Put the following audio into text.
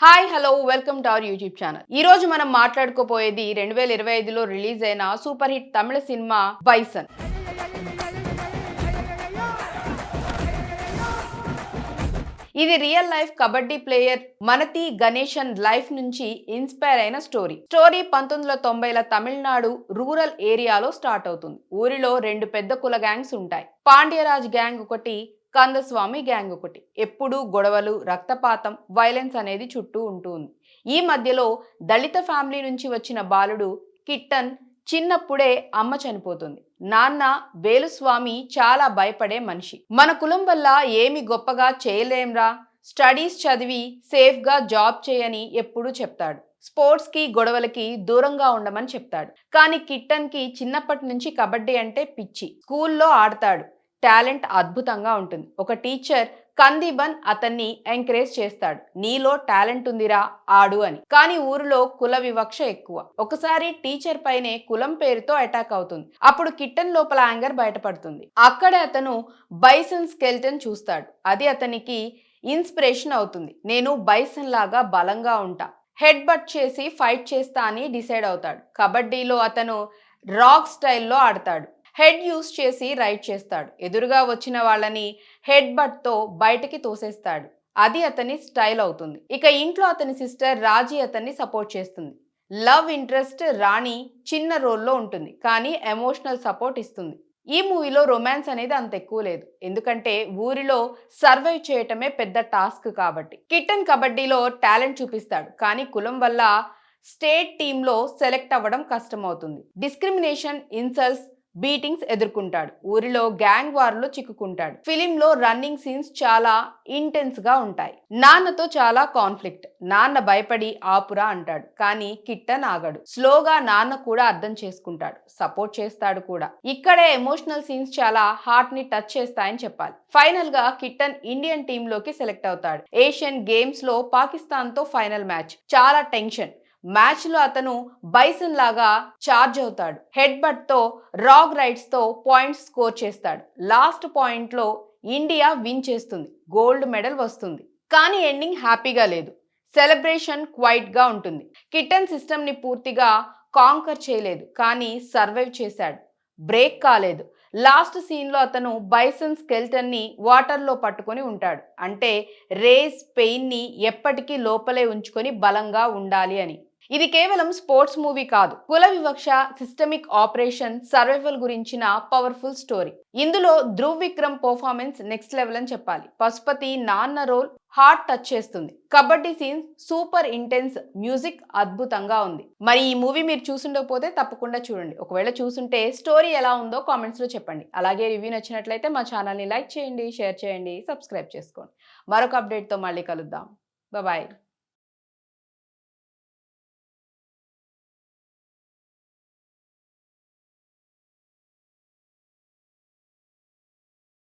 Hi hello welcome to our YouTube channel. ఈ రోజు మనం మాట్లాడుకోపోయేది 2025లో రిలీజ్ అయిన సూపర్ హిట్ తమిళ సినిమా బైసన్. ఇది real life kabaddi player Manathi Ganesan life నుంచి ఇన్స్పైర్ అయిన స్టోరీ 1990ల తమిళనాడు రూరల్ ఏరియాలో స్టార్ట్ అవుతుంది. ఊరిలో రెండు పెద్ద కుల గ్యాంగ్స్ ఉంటాయి. పాండ్యరాజ్ గ్యాంగ్ ఒకటి, కందస్వామి గ్యాంగ్ ఒకటి. ఎప్పుడూ గొడవలు, రక్తపాతం, వైలెన్స్ అనేది చుట్టూ ఉంటుంది. ఈ మధ్యలో దళిత ఫ్యామిలీ నుంచి వచ్చిన బాలుడు కిట్టన్ చిన్నప్పుడే అమ్మ చనిపోతుంది. నాన్న వేలుస్వామి చాలా భయపడే మనిషి. మన కులం వల్ల ఏమి గొప్పగా చేయలేంరా, స్టడీస్ చదివి సేఫ్గా జాబ్ చేయని ఎప్పుడూ చెప్తాడు. స్పోర్ట్స్ కి గొడవలకి దూరంగా ఉండమని చెప్తాడు. కానీ కిట్టన్ కి చిన్నప్పటి నుంచి కబడ్డీ అంటే పిచ్చి. స్కూల్లో ఆడతాడు. టాలెంట్ అద్భుతంగా ఉంటుంది. ఒక టీచర్ కందీబన్ అతన్ని ఎంకరేజ్ చేస్తాడు. నీలో టాలెంట్ ఉందిరా, ఆడు అని. కానీ ఊరిలో కుల వివక్ష ఎక్కువ. ఒకసారి టీచర్ పైనే కులం పేరుతో అటాక్ అవుతుంది. అప్పుడు కిట్టన్ లోపల యాంగర్ బయటపడుతుంది. అక్కడే అతను బైసన్ స్కెల్టన్ చూస్తాడు. అది అతనికి ఇన్స్పిరేషన్ అవుతుంది. నేను బైసన్ లాగా బలంగా ఉంటా, హెడ్ బట్ చేసి ఫైట్ చేస్తా అని డిసైడ్ అవుతాడు. కబడ్డీలో అతను రాక్ స్టైల్లో ఆడతాడు. హెడ్ యూస్ చేసి రైడ్ చేస్తాడు. ఎదురుగా వచ్చిన వాళ్ళని హెడ్ బట్ తో బయటికి తోసేస్తాడు. అది అతని స్టైల్ అవుతుంది. ఇక ఇంట్లో అతని సిస్టర్ రాజీ అతన్ని సపోర్ట్ చేస్తుంది. లవ్ ఇంట్రెస్ట్ రాణి చిన్న రోల్లో ఉంటుంది, కానీ ఎమోషనల్ సపోర్ట్ ఇస్తుంది. ఈ మూవీలో రొమాన్స్ అనేది అంత ఎక్కువ లేదు, ఎందుకంటే ఊరిలో సర్వైవ్ చేయటమే పెద్ద టాస్క్ కాబట్టి. కిట్టన్ కబడ్డీలో టాలెంట్ చూపిస్తాడు, కానీ కులం వల్ల స్టేట్ టీంలో సెలెక్ట్ అవ్వడం కష్టమవుతుంది. డిస్క్రిమినేషన్, ఇన్సల్ట్స్, బీటింగ్స్ ఎదుర్కొంటాడు. ఊరిలో గ్యాంగ్ వార్లో చిక్కుకుంటాడు. ఫిలింలో రన్నింగ్ సీన్స్ చాలా ఇంటెన్స్ గా ఉంటాయి. నాన్నతో చాలా కాన్ఫ్లిక్ట్. నాన్న భయపడి ఆపురా అంటాడు, కానీ కిట్టన్ ఆగడు. స్లోగా నాన్న కూడా అర్థం చేసుకుంటాడు, సపోర్ట్ చేస్తాడు కూడా. ఇక్కడే ఎమోషనల్ సీన్స్ చాలా హార్ట్ ని టచ్ చేస్తాయని చెప్పాలి. ఫైనల్ గా కిట్టన్ ఇండియన్ టీమ్ లోకి సెలెక్ట్ అవుతాడు. ఏషియన్ గేమ్స్ లో పాకిస్తాన్ తో ఫైనల్ మ్యాచ్. చాలా టెన్షన్. మ్యాచ్ లో అతను బైసన్ లాగా చార్జ్ అవుతాడు. హెడ్ బట్ తో, రాగ్ రైడ్స్ తో పాయింట్స్ స్కోర్ చేస్తాడు. లాస్ట్ పాయింట్ లో ఇండియా విన్ చేస్తుంది, గోల్డ్ మెడల్ వస్తుంది. కానీ ఎండింగ్ హ్యాపీగా లేదు. సెలబ్రేషన్ క్వైట్ గా ఉంటుంది. కిట్టన్ సిస్టమ్ ని పూర్తిగా కాంకర్ చేయలేదు, కానీ సర్వైవ్ చేశాడు. బ్రేక్ కాలేదు. లాస్ట్ సీన్ లో అతను బైసన్ స్కెల్టన్ ని వాటర్ లో పట్టుకొని ఉంటాడు. అంటే రేస్ పెయిన్ ని ఎప్పటికీ లోపలే ఉంచుకొని బలంగా ఉండాలి అని. ఇది కేవలం స్పోర్ట్స్ మూవీ కాదు, కుల వివక్ష, సిస్టమిక్ ఆపరేషన్, సర్వైవల్ గురించిన పవర్ఫుల్ స్టోరీ. ఇందులో Dhruv Vikram performance next level అని చెప్పాలి. పశుపతి నాన్న రోల్ హార్ట్ టచ్ చేస్తుంది. Kabaddi scenes super intense, music అద్భుతంగా ఉంది. మరి ఈ మూవీ మీరు చూసుండకపోతే తప్పకుండా చూడండి. ఒకవేళ చూసుంటే స్టోరీ ఎలా ఉందో కామెంట్స్ లో చెప్పండి. అలాగే రివ్యూ నచ్చినట్లయితే మా ఛానల్ని లైక్ చేయండి, షేర్ చేయండి, సబ్స్క్రైబ్ చేసుకోండి. మరొక అప్డేట్తో మళ్ళీ కలుద్దాం. బాయ్.